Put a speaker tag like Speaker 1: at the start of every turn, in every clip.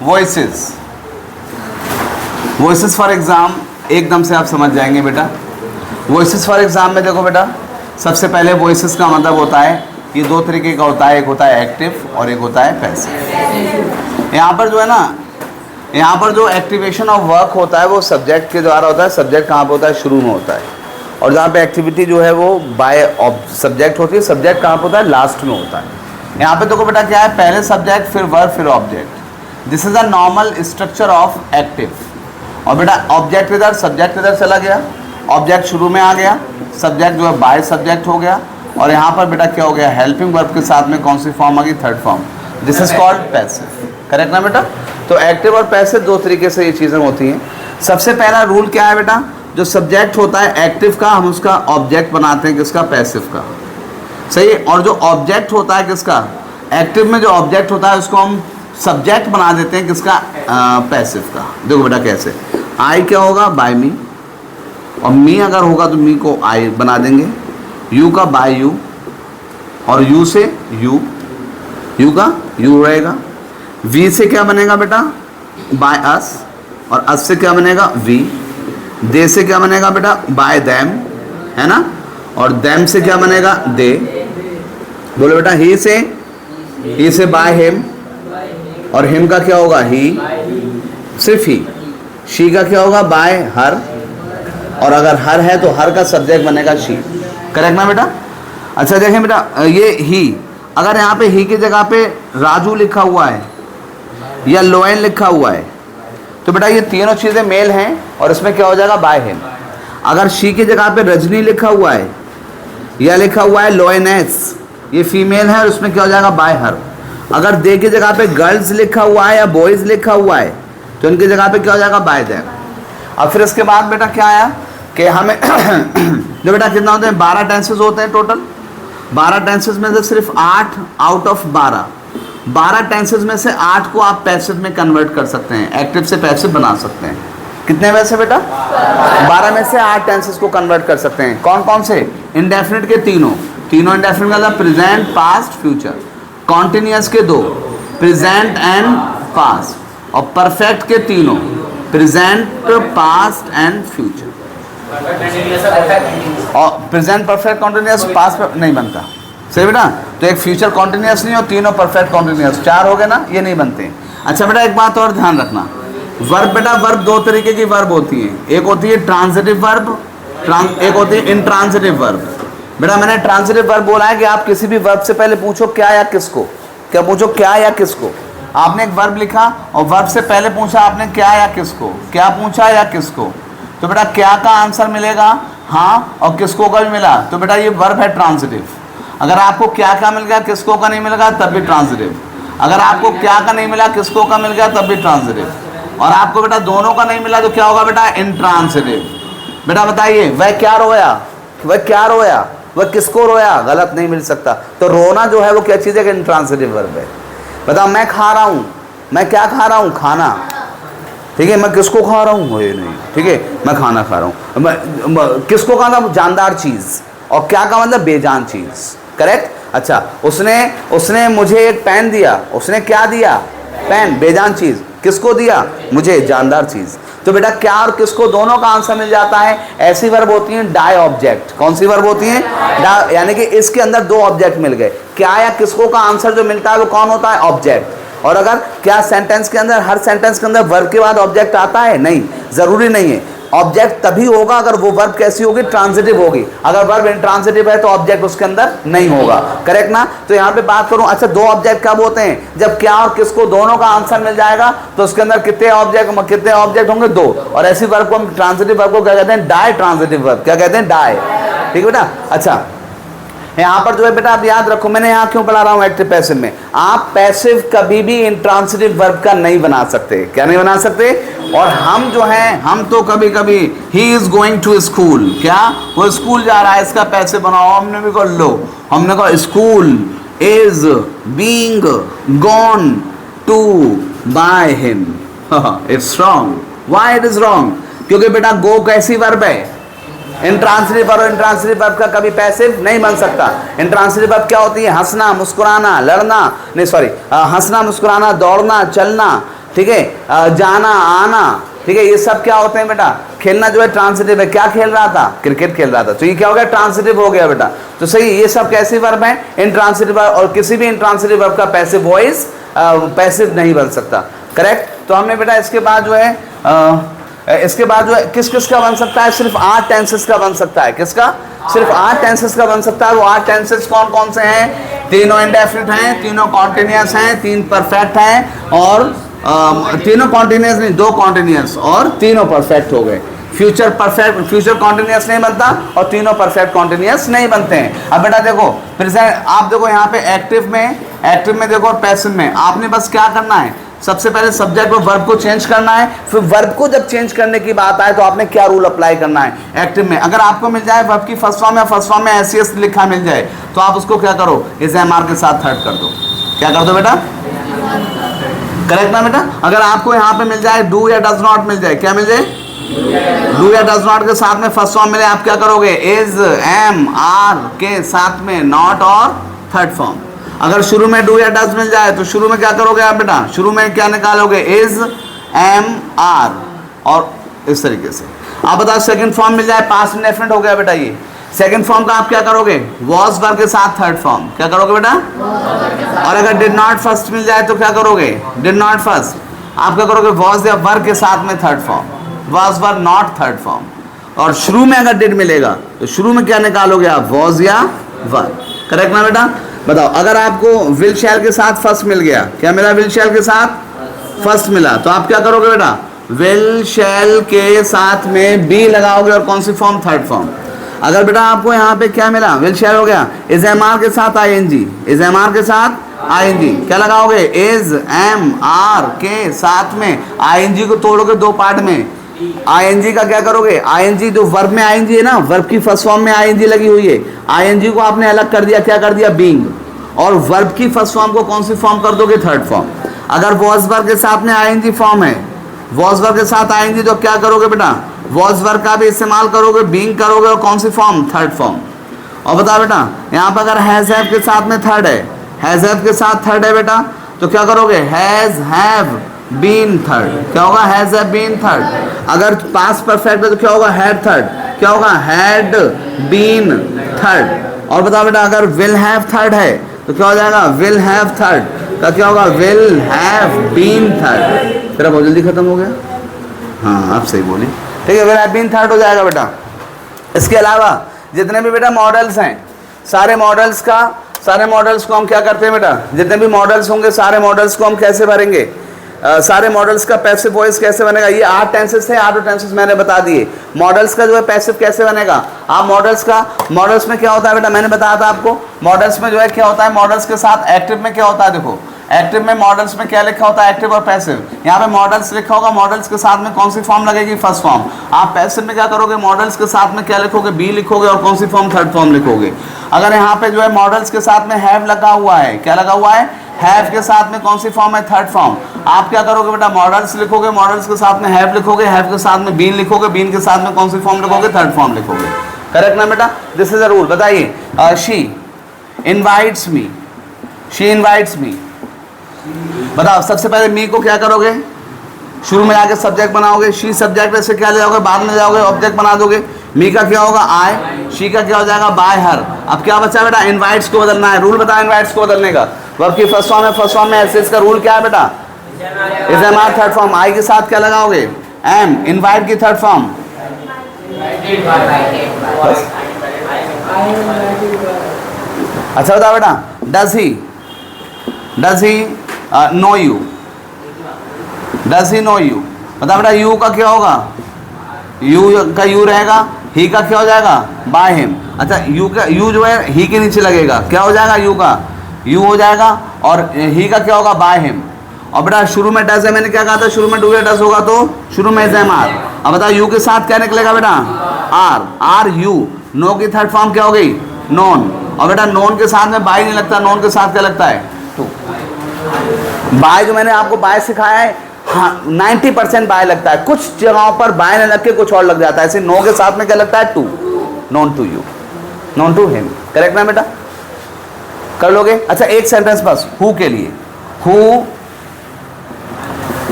Speaker 1: Voices, voices for exam एकदम से आप समझ जाएंगे बेटा। वॉइसेस फॉर एग्जाम में देखो बेटा, सबसे पहले वॉइसेस का मतलब होता है, ये दो तरीके का होता है, एक होता है एक्टिव और एक होता है पैसिव। यहाँ पर जो है ना, यहाँ पर जो एक्टिवेशन ऑफ वर्क होता है वो सब्जेक्ट के द्वारा होता है। सब्जेक्ट कहाँ पर होता है? शुरू में होता है। और जहाँ पे एक्टिविटी जो है वो बाय सब्जेक्ट होती है, सब्जेक्ट कहाँ पर होता है? लास्ट में होता है। यहाँ पे देखो बेटा क्या है, पहले सब्जेक्ट फिर वर्ब फिर object. This is a normal structure of active. और बेटा ऑब्जेक्ट इधर, सब्जेक्ट इधर चला गया, ऑब्जेक्ट शुरू में आ गया, सब्जेक्ट जो है बाय सब्जेक्ट हो गया, और यहाँ पर बेटा क्या हो गया? हेल्पिंग वर्ब के साथ में कौन सी फॉर्म आ गई? Third form. This is called passive. Correct ना बेटा? तो एक्टिव और पैसिव दो तरीके से ये चीज़ें होती हैं। सबसे पहला रूल क्या है बेटा? जो सब्जेक्ट होता है एक्टिव का, हम उसका ऑब्जेक्ट बनाते हैं किसका? पैसिव का। सही है। और जो ऑब्जेक्ट होता है किसका? एक्टिव में जो ऑब्जेक्ट होता है उसको हम सब्जेक्ट बना देते हैं किसका? पैसिव का। देखो बेटा कैसे, आई क्या होगा? बाय मी, और मी अगर होगा तो मी को आई बना देंगे, यू का बाय यू, और यू से यू, यू का यू रहेगा, वी से क्या बनेगा बेटा? बाय अस, और अस से क्या बनेगा? वी, दे से क्या बनेगा बेटा? बाय देम, है ना, और देम से क्या बनेगा? दे। बोलो बेटा, ही से बाय हिम, और हिम का क्या होगा? ही, सिर्फ ही। शी का क्या होगा? बाय हर, और अगर हर है तो हर का सब्जेक्ट बनेगा शी। करेक्ट ना बेटा? अच्छा देखें बेटा, ये ही, अगर यहाँ पे ही की जगह पे राजू लिखा हुआ है या लोएन लिखा हुआ है तो बेटा ये तीनों चीज़ें मेल हैं, और इसमें क्या हो जाएगा? By him. अगर शी की जगह पे रजनी लिखा हुआ है या लिखा हुआ है लोएनेस, ये फीमेल है, और उसमें क्या हो जाएगा? बाय हर। अगर दे की जगह पे गर्ल्स लिखा हुआ है या बॉयज़ लिखा हुआ है तो इनकी जगह पे क्या हो जाएगा? Bye them. अब फिर इसके बाद बेटा क्या आया कि हमें जो बेटा कितना होते हैं? 12 टेंसेस होते हैं टोटल। 12 टेंसेस में से सिर्फ 8 आउट ऑफ 12 टेंसेस में से 8 को आप पैसिव में कन्वर्ट कर सकते हैं, एक्टिव से पैसिव बना सकते हैं। कितने में से बेटा? 12 में से 8 टेंसेस को कन्वर्ट कर सकते हैं। कौन कौन से? इंडेफिनिट के तीनों इंडेफिनिट का मतलब प्रेजेंट, पास्ट, फ्यूचर। कॉन्टिन्यूअस के 2, प्रेजेंट एंड पास्ट। और परफेक्ट के तीनों, प्रेजेंट, पास्ट एंड फ्यूचर। और प्रेजेंट, परफेक्ट, कॉन्टिन्यूअस, पास्ट नहीं बनता। सही बेटा? तो एक फ्यूचर कॉन्टिन्यूअस नहीं, और तीनों परफेक्ट कॉन्टिन्यूअस, 4 हो गए ना, ये नहीं बनते। अच्छा बेटा एक बात और ध्यान रखना, वर्ब बेटा, वर्ब दो तरीके की वर्ब होती है। एक होती है ट्रांजिटिव वर्ब, एक होती है इंट्रांजिटिव वर्ब। बेटा मैंने ट्रांजिटिव वर्ब बोला है कि आप किसी भी वर्ब से पहले पूछो क्या या किसको। क्या पूछो? क्या या किसको। आपने एक वर्ब लिखा और वर्ब से पहले पूछा आपने क्या या किसको, क्या पूछा या किसको, तो बेटा क्या का आंसर मिलेगा हाँ, और किसको का भी मिला, तो बेटा ये वर्ब है ट्रांजिटिव। अगर आपको क्या का मिल गया किसको का नहीं मिलेगा तब भी ट्रांजिटिव। अगर आपको क्या का नहीं मिला किसको का मिल गया तब भी ट्रांजिटिव। और आपको बेटा दोनों का नहीं मिला तो क्या होगा बेटा? इंट्रांजिटिव। बेटा बताइए वह क्या रोया, वह क्या रोया, वह किसको रोया, गलत नहीं मिल सकता। तो रोना जो है वो क्या चीज़ है? इंट्रांजिटिव वर्ब है। बताओ मैं खा रहा हूँ, मैं क्या खा रहा हूँ? खाना। ठीक है, मैं किसको खा रहा हूँ? ये नहीं, ठीक है, मैं खाना खा रहा हूँ। मैं किसको खा रहा हूँ? जानदार चीज़। और क्या का मतलब? बेजान चीज़। करेक्ट। अच्छा, उसने मुझे एक पेन दिया, उसने क्या दिया? पेन, बेजान चीज़। किसको दिया? मुझे, जानदार चीज़। तो बेटा क्या और किसको दोनों का आंसर मिल जाता है। ऐसी वर्ब होती हैं डाई ऑब्जेक्ट। कौन सी वर्ब होती हैं? यानी कि इसके अंदर दो ऑब्जेक्ट मिल गए। क्या या किसको का आंसर जो मिलता है वो कौन होता है? ऑब्जेक्ट। और अगर क्या सेंटेंस के अंदर, हर सेंटेंस के अंदर वर्ब के बाद ऑब्जेक्ट आता है? नहीं, जरूरी नहीं है। ऑब्जेक्ट तभी होगा अगर वो वर्ब कैसी होगी? ट्रांजिटिव होगी। अगर वर्ब इंट्रांजिटिव है तो ऑब्जेक्ट उसके अंदर नहीं होगा। करेक्ट ना? तो यहाँ पे बात करूं, अच्छा दो ऑब्जेक्ट कब होते हैं? जब क्या और किसको दोनों का आंसर मिल जाएगा तो उसके अंदर कितने ऑब्जेक्ट होंगे? दो। और ऐसी वर्ब को हम ट्रांजिटिव वर्ब को क्या कहते हैं? Ditransitive verb. क्या कहते हैं? डाई। ठीक है बेटा। अच्छा यहाँ पर जो है बेटा आप याद रखो, मैंने यहाँ क्यों बना रहा हूँ एक्टिव पैसिव में। आप पैसिव कभी भी इंट्रांजिटिव वर्ब का नहीं बना सकते। क्या नहीं बना सकते? और हम जो हैं, हम तो कभी कभी he is going to school, क्या वो स्कूल जा रहा है, इसका पैसिव बनाओ। हमने भी कर लो, हमने कहा school is being gone to by him. It's wrong. Why it is wrong? क्योंकि बेटा गो कैसी वर्ब है? Intransitive verb. इंट्रांजिटिव वर्ब का कभी पैसिव नहीं बन सकता। इंट्रांजिटिव वर्ब क्या होती है? हंसना, मुस्कुराना, लड़ना, नहीं सॉरी, हंसना, मुस्कुराना, दौड़ना, चलना, ठीक है, जाना आना, ठीक है, ये सब क्या होते हैं बेटा, खेलना जो है ट्रांसिटिव है। क्या खेल रहा था, क्रिकेट खेल रहा था, तो ये क्या हो गया, ट्रांसिटिव हो गया बेटा। तो सही, ये सब कैसे वर्ब है, इंट्रांसिटिव, और किसी भी इंट्रांसिटिव वर्ब का पैसिव वॉइस पैसिव नहीं बन सकता, करेक्ट। तो हमने बेटा इसके बाद जो है किस किस का बन सकता है, सिर्फ 8 टेंसेस का बन सकता है। किसका, सिर्फ 8 टेंसेस का बन सकता है। वो 8 टेंसेस कौन कौन से हैं, तीनों इंडेफिनिट हैं, तीनों कॉन्टिन्यूअस हैं, 3 परफेक्ट हैं, और तीनों कॉन्टिन्यूअस नहीं, 2 कॉन्टिन्यूअस, और तीनों परफेक्ट हो गए। फ्यूचर परफेक्ट, फ्यूचर कॉन्टिन्यूअस नहीं बनता, और तीनों परफेक्ट कॉन्टिन्यूअस नहीं बनते हैं। अब बेटा देखो प्रेजेंट, आप देखो यहाँ पे एक्टिव में देखो, और पैसिव में आपने बस क्या करना है, सबसे पहले सब्जेक्ट और वर्ब को चेंज करना है। फिर वर्ब को जब चेंज करने की बात आए तो आपने क्या रूल अप्लाई करना है एक्टिव में। अगर आपको मिल जाए वर्ब की फर्स्ट फॉर्म या फर्स्ट फॉर्म में एस लिखा मिल जाए, तो आप उसको क्या करो, इस एमआर के साथ थर्ड कर दो। क्या कर दो बेटा, करेक्ट ना बेटा। अगर आपको यहाँ पे मिल जाए डू या डज नॉट मिल जाए, क्या मिल जाए, डू या डज नॉट के साथ में फर्स्ट फॉर्म मिले, आप क्या करोगे, इज एम आर के साथ में नॉट और थर्ड फॉर्म। अगर शुरू में डू या डज मिल जाए तो शुरू में क्या करोगे आप बेटा, शुरू में क्या निकालोगे, इज एम आर, और इस तरीके से। आप बताओ सेकंड फॉर्म मिल जाए, पास्ट इंडेफिनिट हो गया बेटा। ये सेकंड फॉर्म का आप क्या करोगे, वॉज वर्ब के साथ थर्ड फॉर्म, क्या करोगे बेटा। और अगर डिड नॉट फर्स्ट मिल जाए तो क्या करोगे, डिड नॉट फर्स्ट, आप क्या करोगे, वॉज या वर्ब के साथ में third form, was verb not third form. और शुरू में अगर डिड मिलेगा तो शुरू में क्या निकालोगे आप, वॉज या वर्ब, करेक्ट ना बेटा। बताओ अगर आपको विल शैल के साथ फर्स्ट मिल गया, क्या मिला, विल शैल के साथ फर्स्ट मिला, तो आप क्या करोगे बेटा, विल शैल के साथ में बी लगाओगे, और कौन सी फॉर्म, थर्ड फॉर्म। अगर बेटा आपको यहाँ पे क्या मिला, विल शैल हो गया, इज एम आर के साथ आईएनजी, इज एम आर के साथ आईएनजी, क्या लगाओगे, इज एम आर के साथ में आईएनजी को तोड़ोगे 2 पार्ट में। आईएनजी का क्या करोगे, आईएनजी जो वर्ब में आईएनजी है ना, वर्ब की फर्स्ट फॉर्म में आईएनजी लगी हुई है, आईएनजी को आपने अलग कर दिया, क्या कर दिया, बीइंग, और वर्ब की फर्स्ट फॉर्म को कौन सी फॉर्म कर दोगे, थर्ड फॉर्म। अगर वॉज वर्ब के साथ में आईएनजी फॉर्म है, वॉज वर्ब के साथ आईएनजी, तो क्या करोगे बेटा, वॉज वर्ब का भी इस्तेमाल करोगे, बीइंग करोगे, और कौन सी फॉर्म, थर्ड फॉर्म। और बताओ बेटा यहाँ पर अगर हैज हैव के साथ में थर्ड है, हैज हैव के साथ थर्ड है बेटा, तो क्या करोगे, हैज हैव बीन थर्ड, क्या होगा, हैज हैव बीन थर्ड। अगर पास्ट परफेक्ट है तो क्या होगा, हैड थर्ड, क्या होगा, हैड बीन थर्ड। और बताओ बेटा अगर विल हैव थर्ड है तो क्या हो जाएगा, विल हैव थर्ड का क्या होगा, विल हैव बीन थर्ड। तेरा बहुत जल्दी खत्म हो गया, हाँ आप सही बोली, ठीक है, विल हैव बीन थर्ड हो जाएगा बेटा। इसके अलावा जितने भी बेटा मॉडल्स हैं, सारे मॉडल्स को हम क्या करते हैं बेटा, जितने भी मॉडल्स होंगे सारे मॉडल्स को हम कैसे भरेंगे, सारे मॉडल्स का पैसिव वॉइस कैसे बनेगा। ये 8 टेंसेस थे, 8 टेंसेस मैंने बता दिए। मॉडल्स का जो है पैसिव कैसे बनेगा, आप मॉडल्स में क्या होता है बेटा, मैंने बताया था आपको, मॉडल्स में जो है क्या होता है, मॉडल्स के साथ एक्टिव में क्या होता है, देखो एक्टिव में मॉडल्स में क्या लिखा होता है, एक्टिव और पैसिव। यहाँ पे मॉडल्स लिखा होगा, मॉडल्स के साथ में कौन सी फॉर्म लगेगी, फर्स्ट फॉर्म। आप पैसिव में क्या करोगे, मॉडल्स के साथ में क्या लिखोगे, बी लिखोगे, और कौन सी फॉर्म, थर्ड फॉर्म लिखोगे। अगर यहाँ पे जो है मॉडल्स के साथ में हैव लगा हुआ है, क्या लगा हुआ है, हैव के साथ में कौन सी फॉर्म है, थर्ड फॉर्म। आप क्या करोगे बेटा, मॉडल्स लिखोगे, मॉडल्स के साथ में हैव लिखोगे, हैव के साथ में बीन लिखोगे, बीन के साथ में कौन सी फॉर्म लिखोगे, थर्ड फॉर्म लिखोगे, करेक्ट ना बेटा। This is a rule. बताइए she invites me, she invites me, बताओ सबसे पहले मी को क्या करोगे, शुरू में आके सब्जेक्ट बनाओगे, शी सब्जेक्ट से क्या ले जाओगे, बाद में जाओगे ऑब्जेक्ट बना दोगे। मी का क्या होगा, आई, शी का क्या हो जाएगा, बाय हर। अब क्या बचा बेटा, इनवाइट्स को बदलना है। रूल बताओ इनवाइट्स को बदलने का। वर्ब की फर्स्ट फॉर्म है, फर्स्ट फॉर्म में ऐसे, इसका रूल क्या है बेटा, is am are, third form. I के साथ क्या लगाओगे, एम। इनवाइट की थर्ड फॉर्म, अच्छा बताओ बेटा, does he know you, does he know you. बताओ बेटा यू का क्या होगा, यू का यू रहेगा, ही का क्या हो जाएगा, बाय हिम। अच्छा यू का, यू जो है ही के नीचे लगेगा, क्या हो जाएगा, यू का यू हो जाएगा, और ही का क्या होगा, बाय हिम। और बेटा शुरू में डज है, मैंने क्या कहा था, शुरू में डू या डज होगा तो शुरू में इज एम आर। अब बताओ यू के साथ क्या निकलेगा बेटा, आर, आर यू। नो की थर्ड फॉर्म क्या हो गई, नॉन। और बेटा नॉन के साथ में बाय नहीं लगता, नॉन के साथ क्या लगता है, टू। बाय जो मैंने आपको बाय सिखाया है, हाँ 90% बाय लगता है, कुछ जगहों पर बाय न लग के कुछ और लग जाता है। ऐसे नो के साथ में क्या लगता है, to, known to you, known to him, correct ना बेटा, कर लोगे। अच्छा एक सेंटेंस बस हु के लिए, हु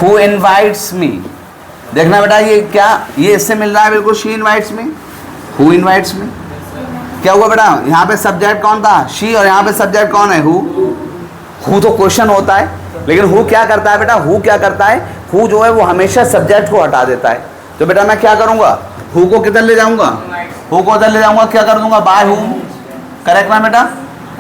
Speaker 1: हु इनवाइट्स मी, देखना बेटा ये क्या, ये इससे मिल रहा है बिल्कुल, she invites me, who invites me. क्या हुआ बेटा, यहाँ पे सब्जेक्ट कौन था, शी, और यहाँ पे सब्जेक्ट कौन है, हु तो क्वेश्चन होता है, लेकिन हु क्या करता है बेटा, हु क्या करता है, हु जो है वो हमेशा सब्जेक्ट को हटा देता है। तो बेटा मैं क्या करूँगा, हु को किधर ले जाऊँगा, हु को इधर ले जाऊँगा, क्या कर दूंगा, बाय हुम, करेक्ट ना बेटा।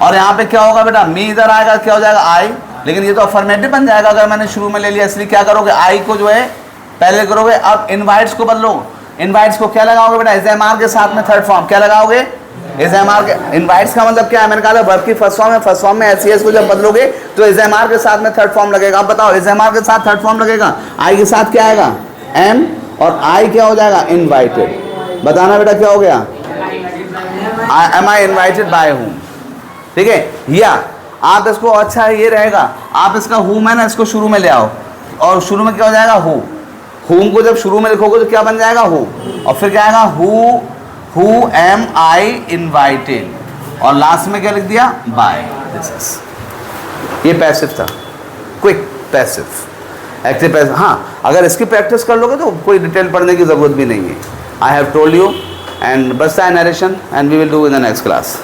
Speaker 1: और यहाँ पे क्या होगा बेटा, मी इधर आएगा, क्या हो जाएगा, आई, लेकिन ये तो अफर्मेटिव बन जाएगा अगर मैंने शुरू में ले लिया, इसलिए क्या करोगे, आई को जो है पहले करोगे। अब इनवाइट्स को बदलो, इनवाइट्स को क्या लगाओगे बेटा, इज एम आर के साथ में थर्ड फॉर्म क्या लगाओगे, इज एम आर के। इनवाइट्स का मतलब क्या है, मैंने कहा था वर्ब की फर्स्ट फॉर्म है, फर्स्ट फॉर्म में एस सी एस को जब बदलोगे तो इज एम आर के साथ में थर्ड फॉर्म लगेगा। अब बताओ, इज एम आर के साथ थर्ड फॉर्म लगेगा, आई के साथ क्या आएगा, एम, और आई क्या हो जाएगा, इनवाइटेड। बताना बेटा क्या हो गया, M I invited by whom, ठीक है। या आप इसको, अच्छा ये रहेगा, आप इसका हुम है ना, इसको शुरू में ले आओ, और शुरू में क्या हो जाएगा, हु, हुम को जब शुरू में लिखोगे तो क्या बन जाएगा, हु, और फिर क्या आएगा, हु एम आई इनवाइटेड, और लास्ट में क्या लिख दिया, बाय। ये पैसिव था, क्विक पैसिव, एक्टिव पैसिव। हाँ, अगर इसकी प्रैक्टिस कर लोगे तो कोई डिटेल पढ़ने की जरूरत भी नहीं है। I have told you, and बस the narration and we will do in the next class.